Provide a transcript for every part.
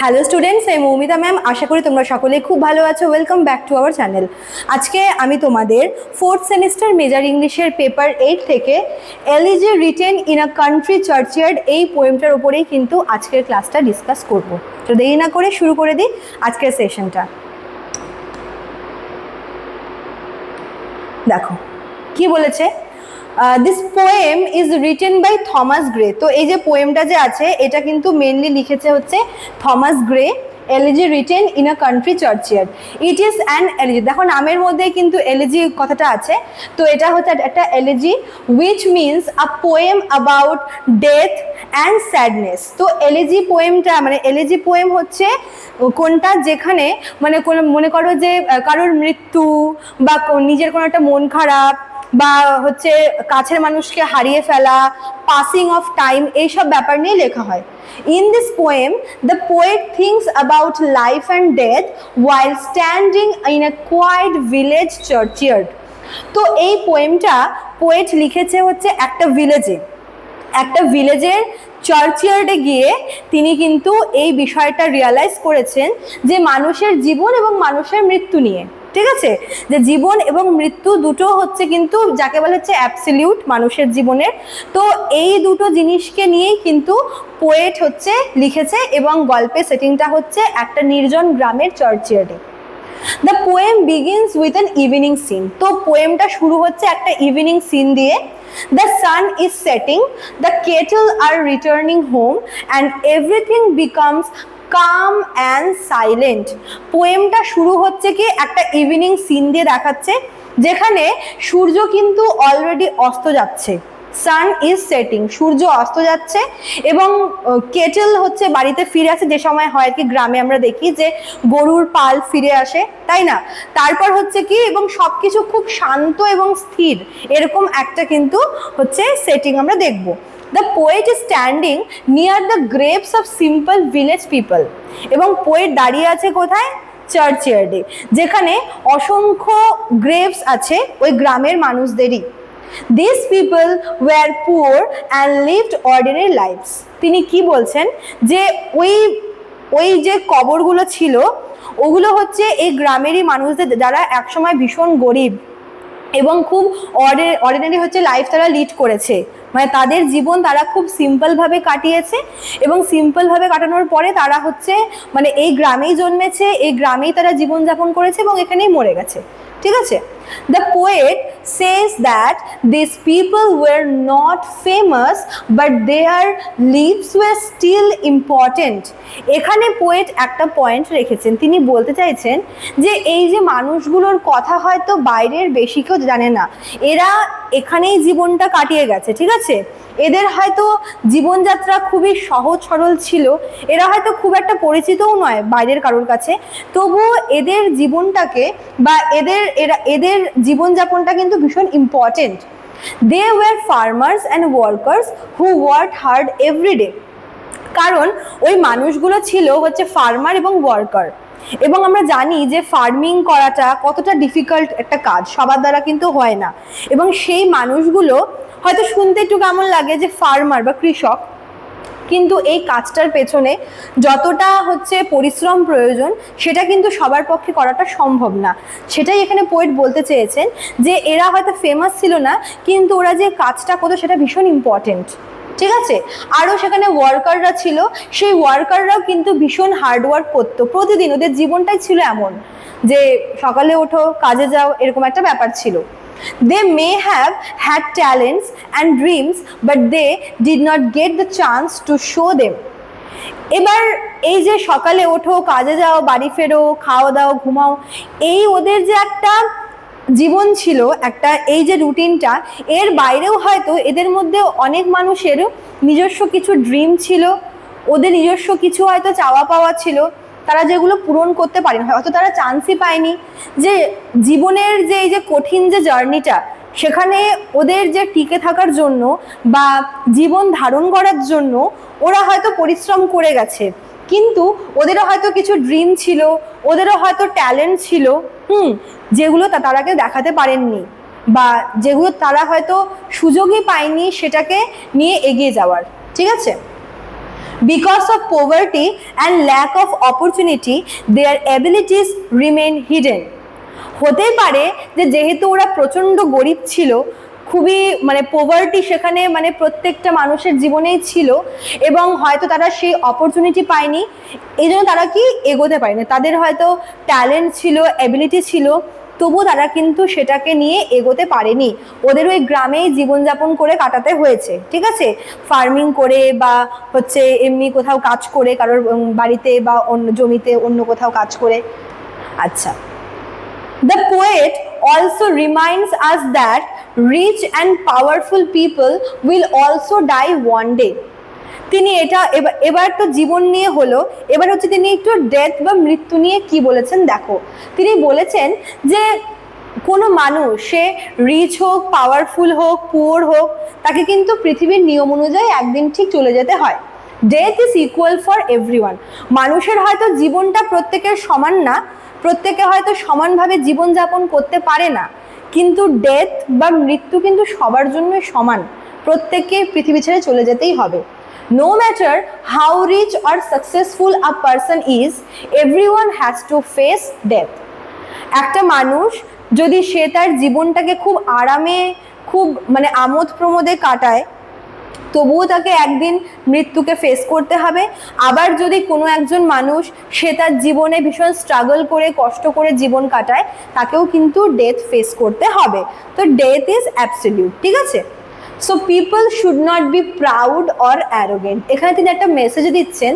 Hello students, আমি Moumita ma'am. আশা করি তোমরা সকলে খুব ভালো আছো। Welcome back to our channel. আজকে আমি তোমাদের 4th সেমিস্টার মেজর ইংলিশের পেপার 8 থেকে elegy written in a country churchyard এই পোয়েমটার উপরেই কিন্তু আজকের ক্লাসটা ডিসকাস করব। তো দেরি না করে শুরু করে দিই আজকের সেশনটা। দেখো কি বলেছে, this poem is written by Thomas Gray. তো এই যে পোয়েমটা যে আছে এটা কিন্তু মেনলি লিখেছে হচ্ছে Thomas Gray. Elegy written in a country churchyard, it is an elegy. দেখো নামের মধ্যে কিন্তু এলিজি কথাটা আছে। তো এটা হচ্ছে একটা elegy which means a poem about death and sadness. তো এলিজি পোয়েমটা মানে এলিজি পোয়েম হচ্ছে কোনটা যেখানে মানে কোনো মনে করো যে কারোর মৃত্যু বা নিজের কোনো একটা মন খারাপ বা হচ্ছে কাছের মানুষকে হারিয়ে ফেলা, পাসিং অফ টাইম, এইসব ব্যাপার নিয়ে লেখা হয়। In this poem, the poet thinks about life and death while standing in a quiet village churchyard. তো এই পোয়েমটা পোয়েট লিখেছে হচ্ছে একটা ভিলেজের চার্চইয়ার্ডে গিয়ে তিনি কিন্তু এই বিষয়টা রিয়ালাইজ করেছেন যে মানুষের জীবন এবং মানুষের মৃত্যু নিয়ে। ঠিক আছে, যে জীবন এবং মৃত্যু দুটো হচ্ছে কিন্তু যাকে বলা হচ্ছে অ্যাবসলিউট মানুষের জীবনের। তো এই দুটো জিনিসকে নিয়েই কিন্তু পোয়েট হচ্ছে লিখেছে এবং গল্পের সেটিংটা হচ্ছে একটা নির্জন গ্রামের চার্চইয়ার্ডে। The poem begins with an evening scene. তো পোয়েমটা শুরু হচ্ছে একটা ইভিনিং সিন দিয়ে। The sun is setting, the cattle are returning home and everything becomes calm and silent. পোয়েমটা শুরু হচ্ছে কি একটা ইভিনিং সিন দিয়ে দেখাচ্ছে যেখানে সূর্য কিন্তু অলরেডি অস্ত যাচ্ছে। সান ইজ সেটিং, সূর্য অস্ত যাচ্ছে এবং কেটেল হচ্ছে বাড়িতে ফিরে আসে। যে সময় হয় কি গ্রামে আমরা দেখি যে গরুর পাল ফিরে আসে, তাই না? তারপর হচ্ছে কি এবং সবকিছু খুব শান্ত এবং স্থির, এরকম একটা কিন্তু হচ্ছে সেটিং আমরা দেখব। The poet is standing near the graves of simple village people. এবং পোয়েট দাঁড়িয়ে আছে কোথায়? চার্চইয়ার্ডে, যেখানে অসংখ্য গ্রেভস আছে ওই গ্রামের মানুষদেরই। These people were poor and lived ordinary lives. তিনি কি বলছেন যে ওই যে কবরগুলো ছিল ওগুলো হচ্ছে এই গ্রামেরই মানুষদের যারা একসময় ভীষণ গরিব এবং খুব অর্ডিনারি হচ্ছে লাইফ তারা লিড করেছে। মানে তাদের জীবন তারা খুব সিম্পলভাবে কাটিয়েছে এবং সিম্পলভাবে কাটানোর পরে তারা হচ্ছে মানে এই গ্রামেই জন্মেছে, এই গ্রামেই তারা জীবনযাপন করেছে এবং এখানেই মরে গেছে। ঠিক আছে, the poet says that these people were not famous but their lives were still important. এখানে পোয়েট একটা পয়েন্ট রেখেছেন, তিনি বলতে চাইছেন যে এই যে মানুষগুলোর কথা হয়তো বাইরের বেশি কেউ জানে না, এরা এখানেই জীবনটা কাটিয়ে গেছে। ঠিক আছে, এদের হয়তো জীবনযাত্রা খুবই সহজ সরল ছিল, এরা হয়তো খুব একটা পরিচিতও নয় বাইরের কারোর কাছে, তবুও এদের জীবনটাকে বা এদের জীবনযাপনটা কিন্তু ভীষণ important. They were farmers and workers who work hard everyday. কারণ ওই মানুষগুলো ছিল হচ্ছে ফার্মার এবং ওয়ার্কার, এবং আমরা জানি যে ফার্মিং করাটা কতটা ডিফিকাল্ট একটা কাজ, সবার দ্বারা কিন্তু হয় না। এবং সেই মানুষগুলো হয়তো শুনতে একটু কেমন লাগে যে ফার্মার বা কৃষক, কিন্তু এই কাজটার পেছনে যতটা হচ্ছে পরিশ্রম প্রয়োজন সেটা কিন্তু সবার পক্ষে করাটা সম্ভব না। সেটাই এখানে পোয়েট বলতে চেয়েছেন যে এরা হয়তো ফেমাস ছিল না, কিন্তু ওরা যে কাজটা করতো সেটা ভীষণ ইম্পর্টেন্ট। ঠিক আছে, আরও সেখানে ওয়ার্কাররা ছিল, সেই ওয়ার্কাররাও কিন্তু ভীষণ হার্ডওয়ার্ক করতো প্রতিদিন। ওদের জীবনটাই ছিল এমন যে সকালে ওঠো কাজে যাও, এরকম একটা ব্যাপার ছিল। They may have had talents and dreams but they did not get the chance to show them. এবার এই যে সকালে ওঠো কাজে যাও বাড়ি ফেরো খাওয়া দাও ঘুমাও, এই ওদের যে একটা জীবন ছিল, একটা এই যে রুটিনটা, এর বাইরেও হয়তো এদের মধ্যে অনেক মানুষের নিজস্ব কিছু ড্রিম ছিল, ওদের নিজস্ব কিছু হয়তো চাওয়া পাওয়া ছিল, তারা যেগুলো পূরণ করতে পারেনি, হয়তো তারা চান্সই পায়নি। যে জীবনের যে এই যে কঠিন যে জার্নিটা, সেখানে ওদের যে টিকে থাকার জন্য বা জীবন ধারণ করার জন্য ওরা হয়তো পরিশ্রম করে গেছে, কিন্তু ওদেরও হয়তো কিছু ড্রিম ছিল, ওদেরও হয়তো ট্যালেন্ট ছিল, যেগুলো তারা কেউ দেখাতে পারেননি বা যেগুলো তারা হয়তো সুযোগই পায়নি সেটাকে নিয়ে এগিয়ে যাওয়ার। ঠিক আছে, Because of poverty and lack of opportunity, their abilities remain hidden. হতে পারে যে যেহেতু ওরা প্রচণ্ড গরিব ছিল, খুবই মানে পোভার্টি সেখানে মানে প্রত্যেকটা মানুষের জীবনেই ছিল, এবং হয়তো তারা সেই অপরচুনিটি পায়নি, এই জন্য তারা কি এগোতে পারেনি। তাদের হয়তো ট্যালেন্ট ছিল, অ্যাবিলিটি ছিল, তবুও তারা কিন্তু সেটাকে নিয়ে এগোতে পারেনি, ওদের ওই গ্রামেই জীবনযাপন করে কাটাতে হয়েছে, ঠিক আছে, ফার্মিং করে বা হচ্ছে এমনি কোথাও কাজ করে, কারোর বাড়িতে বা অন্য জমিতে অন্য কোথাও কাজ করে। আচ্ছা, the poet also reminds us that rich and powerful people will also die one day. তিনি এটা এবার তো জীবন নিয়ে হলো, এবার হচ্ছে তিনি একটু ডেথ বা মৃত্যু নিয়ে কি বলেছেন দেখো। তিনি বলেছেন যে কোনো মানুষ সে রিচ হোক, পাওয়ারফুল হোক, পুয়ার হোক, তাকে কিন্তু পৃথিবীর নিয়ম অনুযায়ী একদিন ঠিক চলে যেতে হয়। Death is equal for everyone. মানুষের হয়তো জীবনটা প্রত্যেকের সমান না, প্রত্যেকে হয়তো সমানভাবে জীবনযাপন করতে পারে না, কিন্তু ডেথ বা মৃত্যু কিন্তু সবার জন্যই সমান, প্রত্যেককে পৃথিবী ছেড়ে চলে যেতেই হবে। No matter how rich or successful a person is, everyone has to face death. একটা মানুষ যদি সে তার জীবনটাকে খুব আরামে, খুব মানে আমোদ প্রমোদে কাটায়, তবুও তাকে একদিন মৃত্যুকে ফেস করতে হবে। আবার যদি কোনো একজন মানুষ সে তার জীবনে ভীষণ স্ট্রাগল করে, কষ্ট করে জীবন কাটায়, তাকেও কিন্তু ডেথ ফেস করতে হবে। তো ডেথ ইজ অ্যাবসলিউট, ঠিক আছে। So people should not be proud or arrogant. এখানে তিনি একটা মেসেজ দিচ্ছেন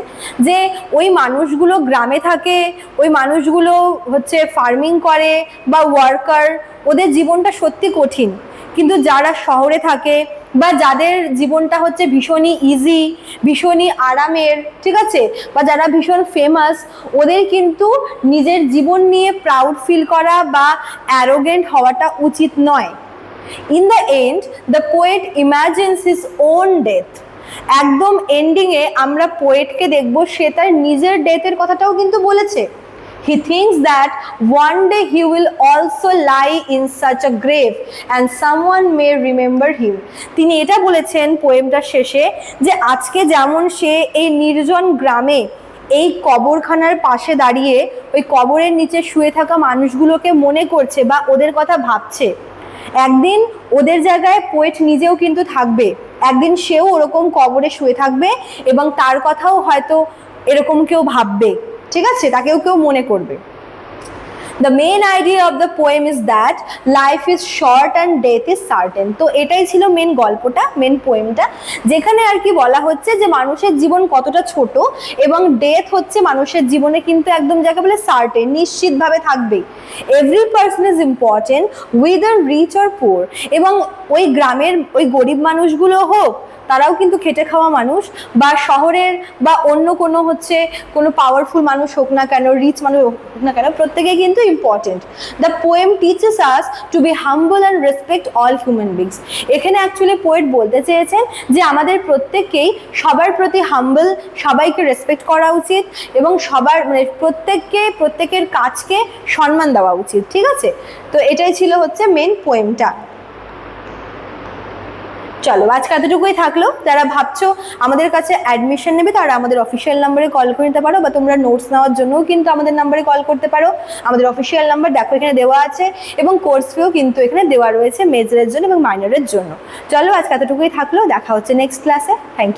যে ওই মানুষগুলো গ্রামে থাকে, ওই মানুষগুলো হচ্ছে ফার্মিং করে বা ওয়ার্কার, ওদের জীবনটা সত্যি কঠিন, কিন্তু যারা শহরে থাকে বা যাদের জীবনটা হচ্ছে ভীষণই ইজি, ভীষণই আরামের, ঠিক আছে, বা যারা ভীষণ ফেমাস, ওদের কিন্তু নিজের জীবন নিয়ে প্রাউড ফিল করা বা অ্যারোগেন্ট হওয়াটা উচিত নয়। In the end, the poet imagines his own death. একদম এন্ডিংয়ে আমরা পোয়েটকে দেখব সে তার নিজের ডেথের কথাটাও কিন্তু বলেছে। He thinks that one day he will also lie in such a grave and someone may remember him. তিনি এটা বলেছেন পোয়েমটার শেষে যে আজকে যেমন সে এই নির্জন গ্রামে এই কবরখানার পাশে দাঁড়িয়ে ওই কবরের নিচে শুয়ে থাকা মানুষগুলোকে মনে করছে বা ওদের কথা ভাবছে, একদিন ওদের জায়গায় পোয়েট নিজেও কিন্তু থাকবে, একদিন সেও ওরকম কবরে শুয়ে থাকবে এবং তার কথাও হয়তো এরকম কেউ ভাববে, ঠিক আছে, তাকেও কেউ মনে করবে। The main idea of the poem is that life is short and death is certain. তো এটাই ছিল মেন গল্পটা, মেন পোয়েমটা, যেখানে আর কি বলা হচ্ছে যে মানুষের জীবন কতটা ছোট এবং ডেথ হচ্ছে মানুষের জীবনে কিন্তু একদম যাকে বলে সার্টেন, নিশ্চিতভাবে থাকবে। Every person is important whether rich or poor. এবং ওই গ্রামের ওই গরিব মানুষগুলো হোক, তারাও কিন্তু খেটে খাওয়া মানুষ, বা শহরের বা অন্য কোনো হচ্ছে কোনো পাওয়ারফুল মানুষ হোক না কেন, রিচ মানুষ হোক না কেন, প্রত্যেকে কিন্তু important. The poem teaches us to be humble and respect all human beings. এখানে অ্যাকচুয়ালি পোয়েট বলতে চেয়েছেন যে আমাদের প্রত্যেককেই সবার প্রতি হাম্বল, সবাইকে রেসপেক্ট করা উচিত এবং সবার মানে প্রত্যেকের কাজকে সম্মান দেওয়া উচিত, ঠিক আছে। তো এটাই ছিল হচ্ছে মেন পোয়েমটা। চলো আজকে এতটুকুই থাকলো। যারা ভাবছো আমাদের কাছে অ্যাডমিশন নেবে তারা আমাদের অফিসিয়াল নাম্বারে কল করে নিতে পারো, বা তোমরা নোটস নেওয়ার জন্যও কিন্তু আমাদের নাম্বারে কল করতে পারো। আমাদের অফিসিয়াল নাম্বার দেখো এখানে দেওয়া আছে, এবং কোর্স ফিও কিন্তু এখানে দেওয়া রয়েছে মেজরের জন্য এবং মাইনরের জন্য। চলো আজকে এতটুকুই থাকলো, দেখা হচ্ছে নেক্সট ক্লাসে। Thank you.